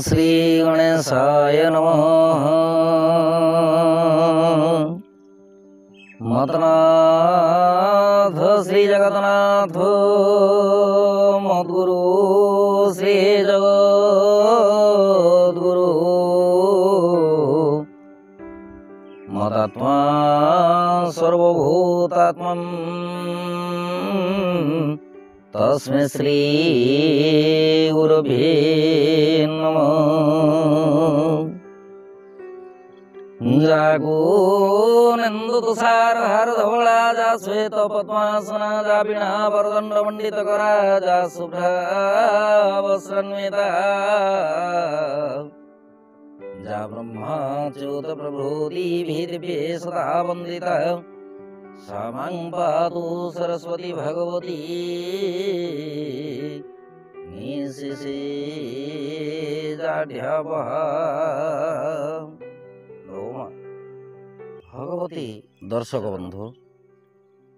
श्री गणेशाय नमः। मतनाथ श्री जगन्नाथ मद्गुरु श्री जगद्गुरु मदात्मा सर्वभूतात्मन् तस्मै श्री गुरुभ्ये नमः। जागो नंदु तुषार हर धवला जा श्वेत पद्मासना जा बीणा वरदंड मंडित करा जा शुभ्रावस्रन्विता जा ब्रह्मा च्युत प्रभृति दिव्ये सदा वंदिता सामां पातु सरस्वती भगवती निशिषे जाढ्यापः। भगवती दर्शक बंधु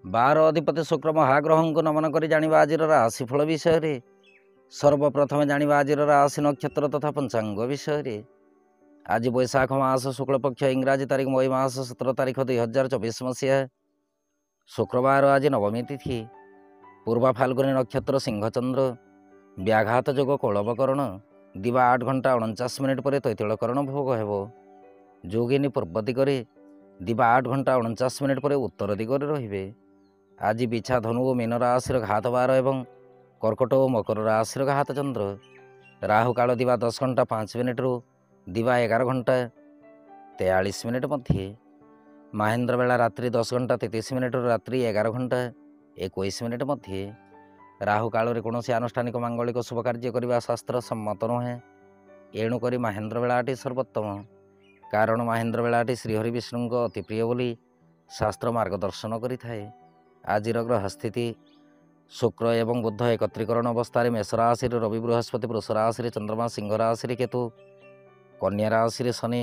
12 अधिपति शुक्र महाग्रह को नमन कर जानिबा आजिर राशिफल विषय रे। सर्वप्रथम जानिबा आजिर राशि नक्षत्र तथा पंचांग विषय रे। आज बैशाख मास शुक्ल पक्ष इंग्राजी तारीख मई मास 17 तारीख 2024 मसीहा शुक्रवार। आज नवमी तिथि पूर्वा फाल्गुनी नक्षत्र सिंहचंद्र व्याघात जोग कौलवकरण दिवा 8 घंटा 49 मिनिट पर तैतलकरण भोग हेब। जोगिनी पूर्व दिगरे दिवा 8 घंटा 49 मिनिट पर उत्तर दिगरे रहिबे। आज बिछा धनु और मीन राशि घात 12 एवं कर्कट और मकर राशि घात चंद्र। राहु काल दिवा 10 घंटा 5 मिनिट रु दिवा 11 घंटा 43 मिनिट मध्य। महेंद्र बेला रात्रि 10 घंटा 33 मिनिट रु रात्रि 11 घंटा 21 मिनिट मध्य। राहु काल रे कौनसी आनुष्ठानिक मांगलिक शुभ कार्य करने शास्त्र सम्मत नुहे। एणुक महेंद्र बेलाटी सर्वोत्तम, कारण महेंद्र बेलाटी श्रीहरि विष्णु अति प्रिय बोली शास्त्र मार्गदर्शन करिथाए। आजिर ग्रह स्थिति शुक्र एवं बुध एकत्रीकरण अवस्था मेष राशि रवि बृहस्पति वृष राशि चंद्रमा सिंह राशि केतु कन्या राशि शनि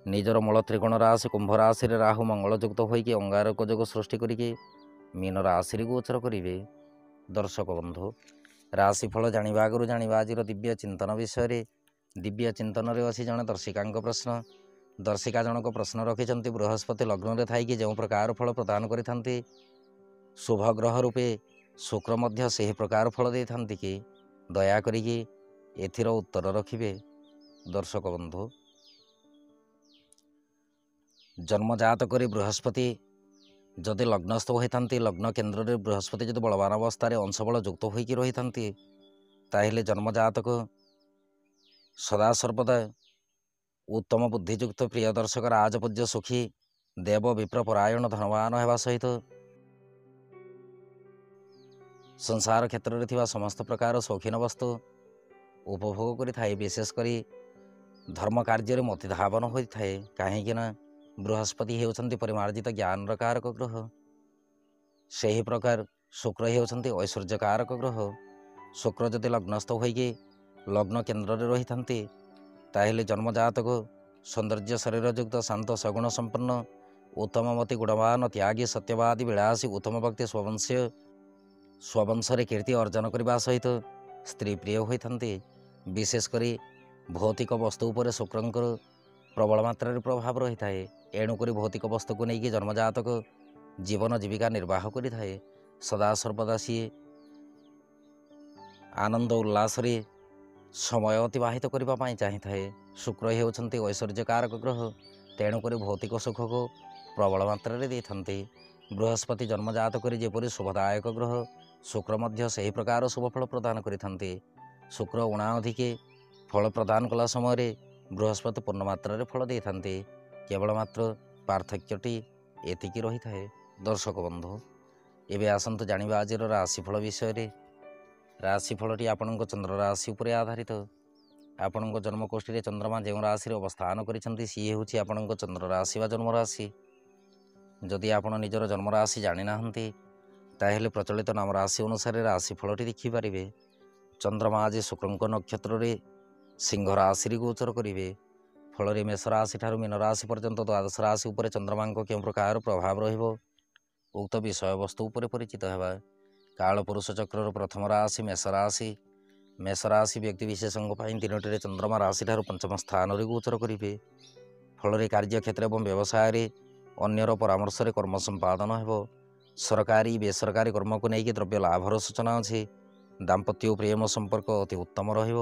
निजर मूल त्रिकोण राशि कुंभ राशि राहु मंगल युक्त होइकि अंगारक जोग सृष्टि करिके मीन राशि गोचर करिवे। दर्शक बंधु राशिफल जानिबा आगु जानिबा आजिर दिव्य चिंतन विषय रे। दिव्य चिंतन रे अछि जने दर्शिका प्रश्न। दर्शिका जनक प्रश्न रखिछन्ति बृहस्पति लग्न रे थाइकि जो प्रकार फल प्रदान करिथान्ति शुभ ग्रह रूपे शुक्र मध्य सेही प्रकार फल देथान्ति कि दया करिकि एथिर उत्तर रखिबे। दर्शक बंधु जन्मजात करी बृहस्पति जदि लग्नस्थ होइथान्ति लग्न केन्द्र रे बृहस्पति जदि बलवान अवस्था अंशबल युक्त होइकि रहिथान्ति ताहेले जन्मजातक सदा सर्वदा उत्तम बुद्धियुक्त प्रिय दर्शक राजपूज्य सुखी देव विप्र परायण धनवान हेबा सहित संसार क्षेत्र में थिबा समस्त प्रकार शौखीन वस्तु उपभोग करिथाए। विशेषकर धर्म कार्य में मति धावन होता है कहीं बृहस्पति होउछन्ति परिमार्जित ज्ञान कारक ग्रह। से ही प्रकार शुक्र होउछन्ति ऐश्वर्य कारक ग्रह। शुक्र जदि लग्नस्थ होइकि लग्न केन्द्र में रही थांती ताहेले जन्मजातक सौंदर्य शरीरयुक्त शांत सगुण संपन्न उत्तम मति गुणवान त्यागी सत्यवादी विलासी उत्तम भक्ति स्ववंश कीर्ति अर्जन करने सहित स्त्री प्रिय होती। विशेषकर भौतिक वस्तु पर शुक्रंकर प्रबल मात्रा प्रभाव रही है। एणुक भौतिक वस्तु को लेकिन जन्मजातक जीवन जीविका निर्वाह करि थाए। सदा सर्वदा सी आनंद उल्लास समय अतिबाहित करने चाही थाए। शुक्र होउछन्ति ऐश्वर्य कारक ग्रह तेणुक भौतिक सुख को प्रबल मात्रा देते। बृहस्पति जन्मजात करी जेपरि शुभदायक ग्रह शुक्र मध्य से ही प्रकार शुभफल प्रदान करिथान्ति। शुक्र उणा अधिके फल प्रदान कला समय बृहस्पति पूर्ण मात्रा फल देते। केवल मात्र पार्थक्यटी एतिकी रही थाए। दर्शक बंधु एबे आसंतु जानिबा आजिर राशिफल विषय रे। राशिफलटी आपणको चंद्र राशि उपरे आधारित। आपणको जन्मकोष्ठी रे चंद्रमा जो राशि अवस्थान करिसेंति सी हेउछि आपणको चंद्र राशि वा जन्म राशि। जदि आपण निजर जन्म राशि जानि नाहंती ताहेले प्रचलित नाम राशि अनुसार राशिफलटी देखिपारे। चंद्रमा आज शुक्रंक नक्षत्र रे सिंह राशि गोचर करिवे। फल मेष राशि ठारू मीन राशि पर्यंत द्वादश राशि उपर चंद्रमा केउं प्रकार प्रभाव रहिबो उक्त विषय वस्तु उपर परिचित हेबा। काल पुरुष चक्र प्रथम राशि मेष राशि मेष राशि व्यक्तिविशेषଙ୍କ ପାଇଁ ଦିନଟିରେ ଚନ୍ଦ୍ରମା ରାଶିଠାରୁ ପଞ୍ଚମ ସ୍ଥାନରେ ଗୋଚର କରିବେ। ଫଳରେ କାର୍ଯ୍ୟକ୍ଷେତ୍ର ଏବଂ ବ୍ୟବସାୟରେ ଅନ୍ୟର ପରାମର୍ଶରେ କର୍ମ ସମ୍ପାଦନ ହେବ। ସରକାରୀ ବେସରକାରୀ କର୍ମକୁ ନେଇକି ଦ୍ରବ୍ୟ ଲାଭର ସୂଚନା ଅଛି। ଦାମ୍ପତ୍ୟ ଓ ପ୍ରେମ ସମ୍ପର୍କ ଅତି ଉତ୍ତମ ରହିବ।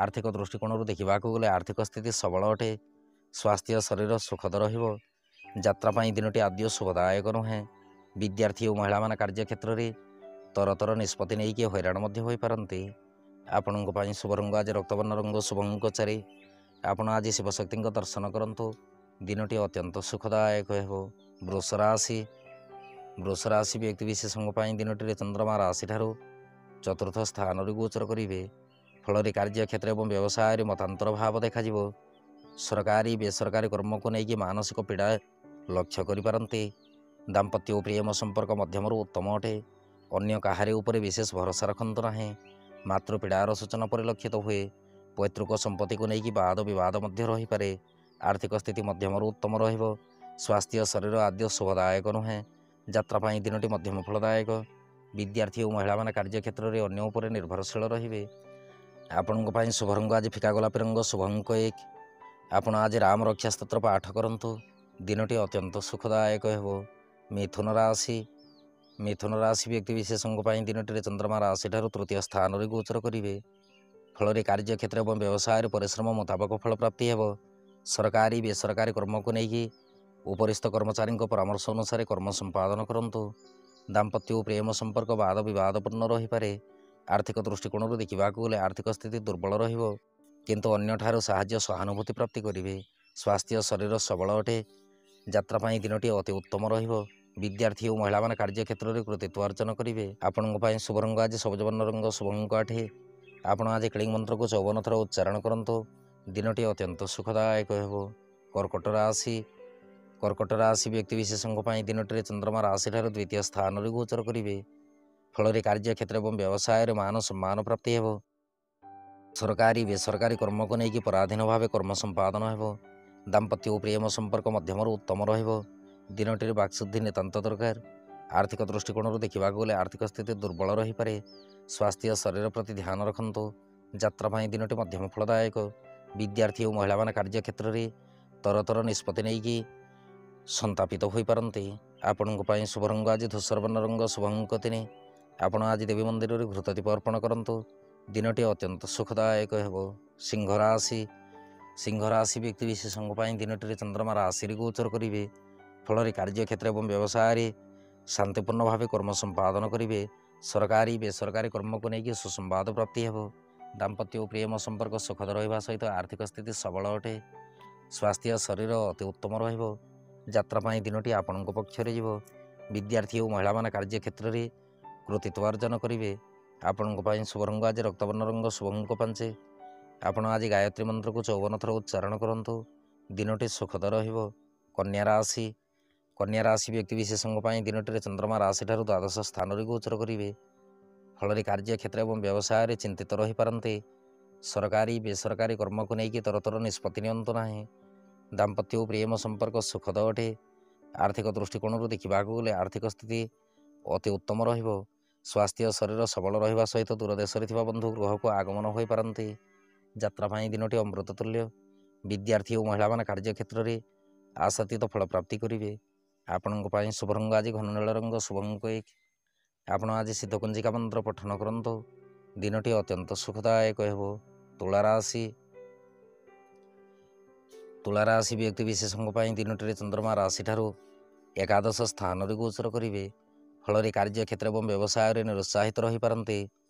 ଆର୍ଥିକ ଦୃଷ୍ଟିକୋଣରୁ ଦେଖିବାକୁ ଗଲେ ଆର୍ଥିକ ସ୍ଥିତି ସବଳ ଅଟେ। ସ୍ୱାସ୍ଥ୍ୟ ଶରୀର ସୁଖଦ ରହିବ। ଯାତ୍ରା ପାଇଁ ଦିନଟି ଆଦୌ ଶୁଭଦାୟକ ନୁହେଁ। ବିଦ୍ୟାର୍ଥୀ ଓ ମହିଳାମାନେ କାର୍ଯ୍ୟକ୍ଷେତ୍ରରେ ତରତର ନିଷ୍ପତ୍ତି ନେଇକି ହଇରାଣ ମଧ୍ୟ ହୋଇପାରନ୍ତି। ଆପଣଙ୍କ ପାଇଁ ଶୁଭ ରଙ୍ଗ ଆଜି ରକ୍ତବର୍ଣ୍ଣ ରଙ୍ଗ, ଶୁଭ ଅଙ୍କ 4। ଆପଣ ଆଜି ଶିବଶକ୍ତିଙ୍କ ଦର୍ଶନ କରନ୍ତୁ। ଦିନଟି ଅତ୍ୟନ୍ତ ସୁଖଦାୟକ ହେବ। ବୃଷ ରାଶି ବ୍ୟକ୍ତିବିଶେଷଙ୍କ ପାଇଁ ଦିନଟିରେ ଚନ୍ଦ୍ରମା ରାଶିଠାରୁ ଚତୁର୍ଥ ସ୍ଥାନରେ ଗୋଚର କରିବେ। ଫଳରେ କାର୍ଯ୍ୟକ୍ଷେତ୍ର ଏବଂ ବ୍ୟବସାୟରେ ମତାନ୍ତର ଭାବ ଦେଖାଯିବ। ସରକାରୀ ବେସରକାରୀ କର୍ମକୁ ନେଇକି ମାନସିକ ପୀଡ଼ା ଲକ୍ଷ୍ୟ କରିପାରନ୍ତି। ଦାମ୍ପତ୍ୟ ଓ ପ୍ରେମ ସମ୍ପର୍କ ମଧ୍ୟମରୁ ଉତ୍ତମ ଅଟେ। ଅନ୍ୟ କାହାରି ଉପରେ ବିଶେଷ ଭରସା ରଖନ୍ତୁ ନାହିଁ। ମାତୃ ପୀଡ଼ାର ସୂଚନା ପରିଲକ୍ଷିତ ହୁଏ। ପୈତୃକ ସମ୍ପତ୍ତିକୁ ନେଇକି ବାଦ ବିବାଦ ମଧ୍ୟ ରହିପାରେ। ଆର୍ଥିକ ସ୍ଥିତି ମଧ୍ୟମରୁ ଉତ୍ତମ ରହିବ। ସ୍ୱାସ୍ଥ୍ୟ ଶରୀର ଆଦୌ ଶୁଭଦାୟକ ନୁହେଁ। ଯାତ୍ରା ପାଇଁ ଦିନଟି ମଧ୍ୟମ ଫଳଦାୟକ। ବିଦ୍ୟାର୍ଥୀ ଓ ମହିଳାମାନେ କାର୍ଯ୍ୟକ୍ଷେତ୍ରରେ ଅନ୍ୟ ଉପରେ ନିର୍ଭରଶୀଳ ରହିବେ। ଆପଣଙ୍କ ପାଇଁ ଶୁଭ ରଙ୍ଗ ଆଜି ଫିକା ଗୋଲାପୀ ରଙ୍ଗ, ଶୁଭ ଅଙ୍କ 1। ଆପଣ ଆଜି ରାମ ରକ୍ଷା ସ୍ତୋତ୍ର ପାଠ କରନ୍ତୁ। ଦିନଟି ଅତ୍ୟନ୍ତ ସୁଖଦାୟକ ହେବ। ମିଥୁନ ରାଶି ବ୍ୟକ୍ତିବିଶେଷଙ୍କ ପାଇଁ ଦିନଟିରେ ଚନ୍ଦ୍ରମା ରାଶିଠାରୁ ତୃତୀୟ ସ୍ଥାନରେ ଗୋଚର କରିବେ। ଫଳରେ କାର୍ଯ୍ୟକ୍ଷେତ୍ର ଏବଂ ବ୍ୟବସାୟରେ ପରିଶ୍ରମ ମୁତାବକ ଫଳପ୍ରାପ୍ତି ହେବ। ସରକାରୀ ବେସରକାରୀ କର୍ମକୁ ନେଇକି ଉପରିସ୍ଥ କର୍ମଚାରୀଙ୍କ ପରାମର୍ଶ ଅନୁସାରେ କର୍ମ ସମ୍ପାଦନ କରନ୍ତୁ। ଦାମ୍ପତ୍ୟ ଓ ପ୍ରେମ ସମ୍ପର୍କ ବାଦ ବିବାଦପୂର୍ଣ୍ଣ ରହିପାରେ। ଆର୍ଥିକ ଦୃଷ୍ଟିକୋଣରୁ ଦେଖିବାକୁ ଗଲେ ଆର୍ଥିକ ସ୍ଥିତି ଦୁର୍ବଳ ରହିବ। କିନ୍ତୁ ଅନ୍ୟଠାରୁ ସାହାଯ୍ୟ ସହାନୁଭୂତି ପ୍ରାପ୍ତି କରିବେ। ସ୍ୱାସ୍ଥ୍ୟ ଶରୀର ସବଳ ଅଟେ। ଯାତ୍ରା ପାଇଁ ଦିନଟି ଅତି ଉତ୍ତମ ରହିବ। ବିଦ୍ୟାର୍ଥୀ ଓ ମହିଳାମାନେ କାର୍ଯ୍ୟକ୍ଷେତ୍ରରେ କୃତିତ୍ୱ ଅର୍ଜନ କରିବେ। ଆପଣଙ୍କ ପାଇଁ ଶୁଭ ରଙ୍ଗ ଆଜି ସବୁଜ ବର୍ଣ୍ଣ ରଙ୍ଗ, ଶୁଭ ଅଙ୍କ 8। ଆପଣ ଆଜି କ୍ଲିଂ ମନ୍ତ୍ରକୁ 54 ଥର ଉଚ୍ଚାରଣ କରନ୍ତୁ। ଦିନଟି ଅତ୍ୟନ୍ତ ସୁଖଦାୟକ ହେବ। କର୍କଟ ରାଶି ବ୍ୟକ୍ତିବିଶେଷଙ୍କ ପାଇଁ ଦିନଟିରେ ଚନ୍ଦ୍ରମା ରାଶିଠାରୁ ଦ୍ୱିତୀୟ ସ୍ଥାନରେ ଗୋଚର କରିବେ। ଫଳରେ କାର୍ଯ୍ୟକ୍ଷେତ୍ର ଏବଂ ବ୍ୟବସାୟରେ ମାନ ସମ୍ମାନ ପ୍ରାପ୍ତି ହେବ। ସରକାରୀ ବେସରକାରୀ କର୍ମକୁ ନେଇକି ପରାଧୀନ ଭାବେ କର୍ମ ସମ୍ପାଦନ ହେବ। ଦାମ୍ପତ୍ୟ ଓ ପ୍ରେମ ସମ୍ପର୍କ ମଧ୍ୟମରୁ ଉତ୍ତମ ରହିବ। ଦିନଟିରେ ବାକ୍ଶୁଦ୍ଧି ନିତାନ୍ତ ଦରକାର। ଆର୍ଥିକ ଦୃଷ୍ଟିକୋଣରୁ ଦେଖିବାକୁ ଗଲେ ଆର୍ଥିକ ସ୍ଥିତି ଦୁର୍ବଳ ରହିପାରେ। ସ୍ୱାସ୍ଥ୍ୟ ଶରୀର ପ୍ରତି ଧ୍ୟାନ ରଖନ୍ତୁ। ଯାତ୍ରା ପାଇଁ ଦିନଟି ମଧ୍ୟମ ଫଳଦାୟକ। ବିଦ୍ୟାର୍ଥୀ ଓ ମହିଳାମାନେ କାର୍ଯ୍ୟକ୍ଷେତ୍ରରେ ତରତର ନିଷ୍ପତ୍ତି ନେଇକି ସନ୍ତାପିତ ହୋଇପାରନ୍ତି। ଆପଣଙ୍କ ପାଇଁ ଶୁଭ ରଙ୍ଗ ଆଜି ଧୂସର ବର୍ଣ୍ଣ ରଙ୍ଗ, ଶୁଭ ଅଙ୍କ 3। ଆପଣ ଆଜି ଦେବୀ ମନ୍ଦିରରେ ଘୃତଦୀପ ଅର୍ପଣ କରନ୍ତୁ। ଦିନଟି ଅତ୍ୟନ୍ତ ସୁଖଦାୟକ ହେବ। ସିଂହ ରାଶି ବ୍ୟକ୍ତିବିଶେଷଙ୍କ ପାଇଁ ଦିନଟିରେ ଚନ୍ଦ୍ରମା ରାଶିରେ ଗୋଚର କରିବେ। ଫଳରେ କାର୍ଯ୍ୟକ୍ଷେତ୍ର ଏବଂ ବ୍ୟବସାୟରେ ଶାନ୍ତିପୂର୍ଣ୍ଣ ଭାବେ କର୍ମ ସମ୍ପାଦନ କରିବେ। ସରକାରୀ ବେସରକାରୀ କର୍ମକୁ ନେଇକି ସୁସମ୍ବାଦ ପ୍ରାପ୍ତି ହେବ। ଦାମ୍ପତ୍ୟ ଓ ପ୍ରେମ ସମ୍ପର୍କ ସୁଖଦ ରହିବା ସହିତ ଆର୍ଥିକ ସ୍ଥିତି ସବଳ ଅଟେ। ସ୍ୱାସ୍ଥ୍ୟ ଶରୀର ଅତି ଉତ୍ତମ ରହିବ। ଯାତ୍ରା ପାଇଁ ଦିନଟି ଆପଣଙ୍କ ପକ୍ଷରେ ଯିବ। ବିଦ୍ୟାର୍ଥୀ ଓ ମହିଳାମାନେ କାର୍ଯ୍ୟକ୍ଷେତ୍ରରେ କୃତିତ୍ୱ ଅର୍ଜନ କରିବେ। ଆପଣଙ୍କ ପାଇଁ ଶୁଭ ରଙ୍ଗ ଆଜି ରକ୍ତବର୍ଣ୍ଣ ରଙ୍ଗ, ଶୁଭ ଅଙ୍କ 5। ଆପଣ ଆଜି ଗାୟତ୍ରୀ ମନ୍ତ୍ରକୁ 54 ଥର ଉଚ୍ଚାରଣ କରନ୍ତୁ। ଦିନଟି ସୁଖଦ ରହିବ। କନ୍ୟା ରାଶି ବ୍ୟକ୍ତିବିଶେଷଙ୍କ ପାଇଁ ଦିନଟିରେ ଚନ୍ଦ୍ରମା ରାଶିଠାରୁ ଦ୍ୱାଦଶ ସ୍ଥାନରେ ଗୋଚର କରିବେ। ଫଳରେ କାର୍ଯ୍ୟକ୍ଷେତ୍ର ଏବଂ ବ୍ୟବସାୟରେ ଚିନ୍ତିତ ରହିପାରନ୍ତି। ସରକାରୀ ବେସରକାରୀ କର୍ମକୁ ନେଇକି ତରତର ନିଷ୍ପତ୍ତି ନିଅନ୍ତୁ ନାହିଁ। ଦାମ୍ପତ୍ୟ ଓ ପ୍ରେମ ସମ୍ପର୍କ ସୁଖଦ ଅଟେ। ଆର୍ଥିକ ଦୃଷ୍ଟିକୋଣରୁ ଦେଖିବାକୁ ଗଲେ ଆର୍ଥିକ ସ୍ଥିତି ଅତି ଉତ୍ତମ ରହିବ। ସ୍ୱାସ୍ଥ୍ୟ ଶରୀର ସବଳ ରହିବା ସହିତ ଦୂରଦେଶରେ ଥିବା ବନ୍ଧୁ ଗୃହକୁ ଆଗମନ ହୋଇପାରନ୍ତି। ଯାତ୍ରା ପାଇଁ ଦିନଟି ଅମୃତ ତୁଲ୍ୟ। ବିଦ୍ୟାର୍ଥୀ ଓ ମହିଳାମାନେ କାର୍ଯ୍ୟକ୍ଷେତ୍ରରେ ଆଶାତୀତ ଫଳ ପ୍ରାପ୍ତି କରିବେ। ଆପଣଙ୍କ ପାଇଁ ଶୁଭ ରଙ୍ଗ ଆଜି ଘନ ନୀଳ ରଙ୍ଗ, ଶୁଭ ଅଙ୍କ 1। ଆପଣ ଆଜି ସିଦ୍ଧକୁଞ୍ଜିକା ମନ୍ତ୍ର ପଠନ କରନ୍ତୁ। ଦିନଟି ଅତ୍ୟନ୍ତ ସୁଖଦାୟକ ହେବ। ତୁଳା ରାଶି ବ୍ୟକ୍ତିବିଶେଷଙ୍କ ପାଇଁ ଦିନଟିରେ ଚନ୍ଦ୍ରମା ରାଶିଠାରୁ ଏକାଦଶ ସ୍ଥାନରେ ଗୋଚର କରିବେ। ଫଳରେ କାର୍ଯ୍ୟକ୍ଷେତ୍ର ଏବଂ ବ୍ୟବସାୟରେ ନିରୁତ୍ସାହିତ ରହିପାରନ୍ତି।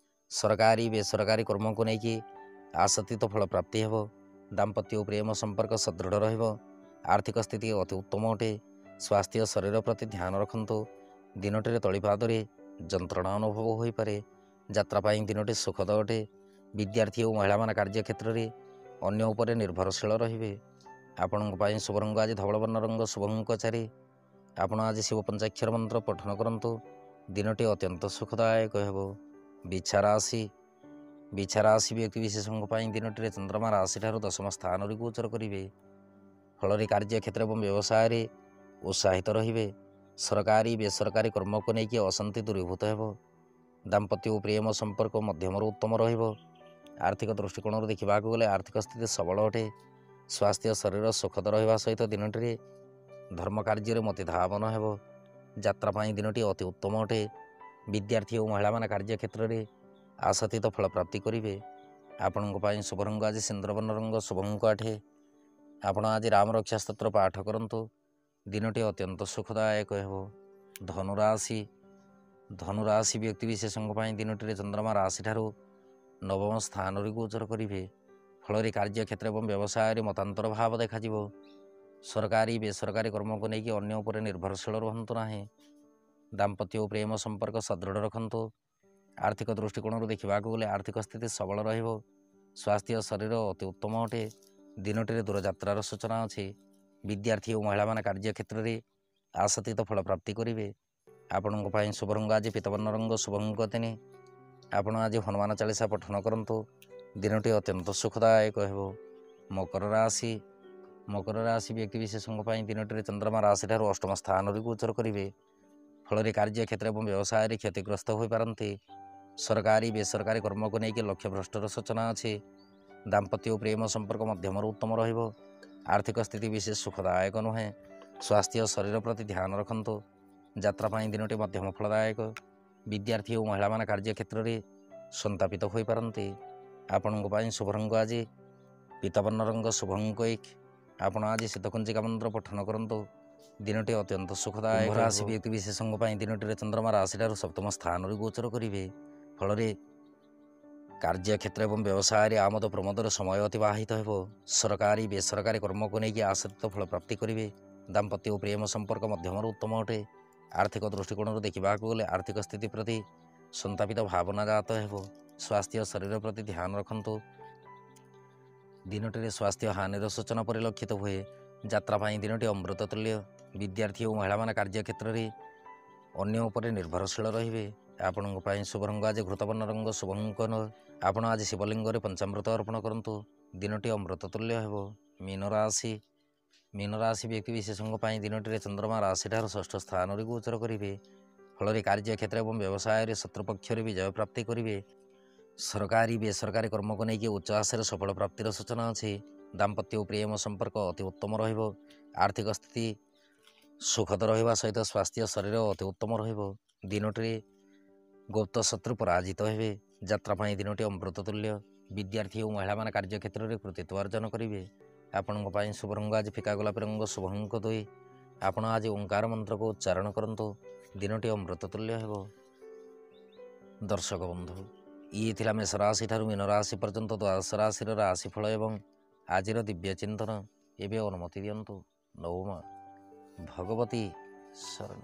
ସରକାରୀ ବେସରକାରୀ କର୍ମକୁ ନେଇକି ଆଶାତୀତ ଫଳ ପ୍ରାପ୍ତି ହେବ। ଦାମ୍ପତ୍ୟ ଓ ପ୍ରେମ ସମ୍ପର୍କ ସଦୃଢ଼ ରହିବ। ଆର୍ଥିକ ସ୍ଥିତି ଅତି ଉତ୍ତମ ଅଟେ। ସ୍ୱାସ୍ଥ୍ୟ ଶରୀର ପ୍ରତି ଧ୍ୟାନ ରଖନ୍ତୁ। ଦିନଟିରେ ତଳିପାଦରେ ଯନ୍ତ୍ରଣା ଅନୁଭବ ହୋଇପାରେ। ଯାତ୍ରା ପାଇଁ ଦିନଟି ସୁଖଦ ଅଟେ। ବିଦ୍ୟାର୍ଥୀ ଓ ମହିଳାମାନେ କାର୍ଯ୍ୟକ୍ଷେତ୍ରରେ ଅନ୍ୟ ଉପରେ ନିର୍ଭରଶୀଳ ରହିବେ। ଆପଣଙ୍କ ପାଇଁ ଶୁଭ ରଙ୍ଗ ଆଜି ଧବଳ ବର୍ଣ୍ଣ ରଙ୍ଗ, ଶୁଭ ଅଙ୍କ 4। ଆପଣ ଆଜି ଶିବ ପଞ୍ଚାକ୍ଷର ମନ୍ତ୍ର ପଠନ କରନ୍ତୁ। ଦିନଟି ଅତ୍ୟନ୍ତ ସୁଖଦାୟକ ହେବ। ବିଛା ରାଶି ବ୍ୟକ୍ତିବିଶେଷଙ୍କ ପାଇଁ ଦିନଟିରେ ଚନ୍ଦ୍ରମା ରାଶିଠାରୁ ଦଶମ ସ୍ଥାନରେ ଗୋଚର କରିବେ। ଫଳରେ କାର୍ଯ୍ୟକ୍ଷେତ୍ର ଏବଂ ବ୍ୟବସାୟରେ ଉତ୍ସାହିତ ରହିବେ। ସରକାରୀ ବେସରକାରୀ କର୍ମକୁ ନେଇକି ଅଶାନ୍ତି ଦୂରୀଭୂତ ହେବ। ଦାମ୍ପତ୍ୟ ଓ ପ୍ରେମ ସମ୍ପର୍କ ମଧ୍ୟମରୁ ଉତ୍ତମ ରହିବ। ଆର୍ଥିକ ଦୃଷ୍ଟିକୋଣରୁ ଦେଖିବାକୁ ଗଲେ ଆର୍ଥିକ ସ୍ଥିତି ସବଳ ଅଟେ। ସ୍ୱାସ୍ଥ୍ୟ ଶରୀର ସୁଖଦ ରହିବା ସହିତ ଦିନଟିରେ ଧର୍ମ କାର୍ଯ୍ୟରେ ମତି ଧାବନ ହେବ। ଯାତ୍ରା ପାଇଁ ଦିନଟି ଅତି ଉତ୍ତମ ଅଟେ। ବିଦ୍ୟାର୍ଥୀ ଓ ମହିଳାମାନେ କାର୍ଯ୍ୟକ୍ଷେତ୍ରରେ ଆଶାତୀତ ଫଳ ପ୍ରାପ୍ତି କରିବେ। ଆପଣଙ୍କ ପାଇଁ ଶୁଭ ରଙ୍ଗ ଆଜି ସିନ୍ଦୁରବର୍ଣ୍ଣ ରଙ୍ଗ, ଶୁଭ ଅଙ୍କ 8। ଆପଣ ଆଜି ରାମରକ୍ଷା ସ୍ତୋତ୍ର ପାଠ କରନ୍ତୁ। ଦିନଟି ଅତ୍ୟନ୍ତ ସୁଖଦାୟକ ହେବ। ଧନୁରାଶି ବ୍ୟକ୍ତିବିଶେଷଙ୍କ ପାଇଁ ଦିନଟିରେ ଚନ୍ଦ୍ରମା ରାଶିଠାରୁ ନବମ ସ୍ଥାନରେ ଗୋଚର କରିବେ। ଫଳରେ କାର୍ଯ୍ୟକ୍ଷେତ୍ର ଏବଂ ବ୍ୟବସାୟରେ ମତାନ୍ତର ଭାବ ଦେଖାଯିବ। ସରକାରୀ ବେସରକାରୀ କର୍ମକୁ ନେଇକି ଅନ୍ୟ ଉପରେ ନିର୍ଭରଶୀଳ ରୁହନ୍ତୁ ନାହିଁ। ଦାମ୍ପତ୍ୟ ଓ ପ୍ରେମ ସମ୍ପର୍କ ସୁଦୃଢ଼ ରଖନ୍ତୁ। ଆର୍ଥିକ ଦୃଷ୍ଟିକୋଣରୁ ଦେଖିବାକୁ ଗଲେ ଆର୍ଥିକ ସ୍ଥିତି ସବଳ ରହିବ। ସ୍ୱାସ୍ଥ୍ୟ ଶରୀର ଅତି ଉତ୍ତମ ଅଟେ। ଦିନଟିରେ ଦୂରଯାତ୍ରାର ସୂଚନା ଅଛି। ବିଦ୍ୟାର୍ଥୀ ଓ ମହିଳାମାନେ କାର୍ଯ୍ୟକ୍ଷେତ୍ରରେ ଆଶାତୀତ ଫଳ ପ୍ରାପ୍ତି କରିବେ। ଆପଣଙ୍କ ପାଇଁ ଶୁଭ ରଙ୍ଗ ଆଜି ପୀତବର୍ଣ୍ଣ ରଙ୍ଗ, ଶୁଭ ଅଙ୍କ 3। ଆପଣ ଆଜି ହନୁମାନ ଚାଳିଶା ପଠନ କରନ୍ତୁ। ଦିନଟି ଅତ୍ୟନ୍ତ ସୁଖଦାୟକ ହେବ। ମକର ରାଶି ବ୍ୟକ୍ତିବିଶେଷଙ୍କ ପାଇଁ ଦିନଟିରେ ଚନ୍ଦ୍ରମା ରାଶିଠାରୁ ଅଷ୍ଟମ ସ୍ଥାନରେ ଗୋଚର କରିବେ। ଫଳରେ କାର୍ଯ୍ୟକ୍ଷେତ୍ର ଏବଂ ବ୍ୟବସାୟରେ କ୍ଷତିଗ୍ରସ୍ତ ହୋଇପାରନ୍ତି। ସରକାରୀ ବେସରକାରୀ କର୍ମକୁ ନେଇକି ଲକ୍ଷ୍ୟଭ୍ରଷ୍ଟର ସୂଚନା ଅଛି। ଦାମ୍ପତ୍ୟ ଓ ପ୍ରେମ ସମ୍ପର୍କ ମଧ୍ୟମରୁ ଉତ୍ତମ ରହିବ। ଆର୍ଥିକ ସ୍ଥିତି ବିଶେଷ ସୁଖଦାୟକ ନୁହେଁ। ସ୍ୱାସ୍ଥ୍ୟ ଶରୀର ପ୍ରତି ଧ୍ୟାନ ରଖନ୍ତୁ। ଯାତ୍ରା ପାଇଁ ଦିନଟି ମଧ୍ୟମ ଫଳଦାୟକ। ବିଦ୍ୟାର୍ଥୀ ଓ ମହିଳାମାନେ କାର୍ଯ୍ୟକ୍ଷେତ୍ରରେ ସନ୍ତାପିତ ହୋଇପାରନ୍ତି। ଆପଣଙ୍କ ପାଇଁ ଶୁଭ ରଙ୍ଗ ଆଜି ପୀତବର୍ଣ୍ଣ ରଙ୍ଗ, ଶୁଭ ଅଙ୍କ 1। ଆପଣ ଆଜି ଶୀତକୁଞ୍ଚିକା ମନ୍ତ୍ର ପଠନ କରନ୍ତୁ। ଦିନଟି ଅତ୍ୟନ୍ତ ସୁଖଦାୟକ। କୁମ୍ଭ ରାଶି ବ୍ୟକ୍ତିବିଶେଷଙ୍କ ପାଇଁ ଦିନଟିରେ ଚନ୍ଦ୍ରମା ରାଶିଠାରୁ ସପ୍ତମ ସ୍ଥାନରେ ଗୋଚର କରିବେ। ଫଳରେ କାର୍ଯ୍ୟକ୍ଷେତ୍ର ଏବଂ ବ୍ୟବସାୟରେ ଆମୋଦ ପ୍ରମୋଦର ସମୟ ଅତିବାହିତ ହେବ। ସରକାରୀ ବେସରକାରୀ କର୍ମକୁ ନେଇକି ଆଶାତୀତ ଫଳ ପ୍ରାପ୍ତି କରିବେ। ଦାମ୍ପତ୍ୟ ଓ ପ୍ରେମ ସମ୍ପର୍କ ମଧ୍ୟମରୁ ଉତ୍ତମ ଅଟେ। ଆର୍ଥିକ ଦୃଷ୍ଟିକୋଣରୁ ଦେଖିବାକୁ ଗଲେ ଆର୍ଥିକ ସ୍ଥିତି ପ୍ରତି ସନ୍ତାପିତ ଭାବନା ଜାତ ହେବ। ସ୍ୱାସ୍ଥ୍ୟ ଶରୀର ପ୍ରତି ଧ୍ୟାନ ରଖନ୍ତୁ। ଦିନଟିରେ ସ୍ୱାସ୍ଥ୍ୟ ହାନିର ସୂଚନା ପରିଲକ୍ଷିତ ହୁଏ। ଯାତ୍ରା ପାଇଁ ଦିନଟି ଅମୃତ ତୁଲ୍ୟ। ବିଦ୍ୟାର୍ଥୀ ଓ ମହିଳାମାନେ କାର୍ଯ୍ୟକ୍ଷେତ୍ରରେ ଅନ୍ୟ ଉପରେ ନିର୍ଭରଶୀଳ ରହିବେ। ଆପଣଙ୍କ ପାଇଁ ଶୁଭ ରଙ୍ଗ ଆଜି ଘୃତବର୍ଣ୍ଣ ରଙ୍ଗ, ଶୁଭ ଅଙ୍କ 9। ଆପଣ ଆଜି ଶିବଲିଙ୍ଗରେ ପଞ୍ଚାମୃତ ଅର୍ପଣ କରନ୍ତୁ। ଦିନଟି ଅମୃତ ତୁଲ୍ୟ ହେବ। ମୀନ ରାଶି ବ୍ୟକ୍ତିବିଶେଷଙ୍କ ପାଇଁ ଦିନଟିରେ ଚନ୍ଦ୍ରମା ରାଶିଠାରୁ ଷଷ୍ଠ ସ୍ଥାନରେ ଗୋଚର କରିବେ। ଫଳରେ କାର୍ଯ୍ୟକ୍ଷେତ୍ର ଏବଂ ବ୍ୟବସାୟରେ ଶତ୍ରୁପକ୍ଷରେ ବିଜୟ ପ୍ରାପ୍ତି କରିବେ। ସରକାରୀ ବେସରକାରୀ କର୍ମକୁ ନେଇକି ଉଚ୍ଚ ଆଶାରେ ସଫଳ ପ୍ରାପ୍ତିର ସୂଚନା ଅଛି। ଦାମ୍ପତ୍ୟ ଓ ପ୍ରେମ ସମ୍ପର୍କ ଅତି ଉତ୍ତମ ରହିବ। ଆର୍ଥିକ ସ୍ଥିତି ସୁଖଦ ରହିବା ସହିତ ସ୍ୱାସ୍ଥ୍ୟ ଶରୀର ଅତି ଉତ୍ତମ ରହିବ। ଦିନଟିରେ ଗୁପ୍ତ ଶତ୍ରୁ ପରାଜିତ ହେବେ। ଯାତ୍ରା ପାଇଁ ଦିନଟି ଅମୃତ ତୁଲ୍ୟ। ବିଦ୍ୟାର୍ଥୀ ଓ ମହିଳାମାନେ କାର୍ଯ୍ୟକ୍ଷେତ୍ରରେ କୃତିତ୍ୱ ଅର୍ଜନ କରିବେ। ଆପଣଙ୍କ ପାଇଁ ଶୁଭ ରଙ୍ଗ ଆଜି ଫିକା ଗୋଲାପୀ ରଙ୍ଗ, ଶୁଭ ଅଙ୍କ 2। ଆପଣ ଆଜି ଓଙ୍କାର ମନ୍ତ୍ରକୁ ଉଚ୍ଚାରଣ କରନ୍ତୁ। ଦିନଟି ଅମୃତ ତୁଲ୍ୟ ହେବ। ଦର୍ଶକ ବନ୍ଧୁ, ଇଏ ଥିଲା ମେଷ ରାଶି ଠାରୁ ମୀନ ରାଶି ପର୍ଯ୍ୟନ୍ତ ଦ୍ୱାଦଶ ରାଶିର ରାଶିଫଳ ଏବଂ ଆଜିର ଦିବ୍ୟ ଚିନ୍ତନ। ଏବେ ଅନୁମତି ଦିଅନ୍ତୁ। ନୌମା ଭଗବତୀ ଶରଣ।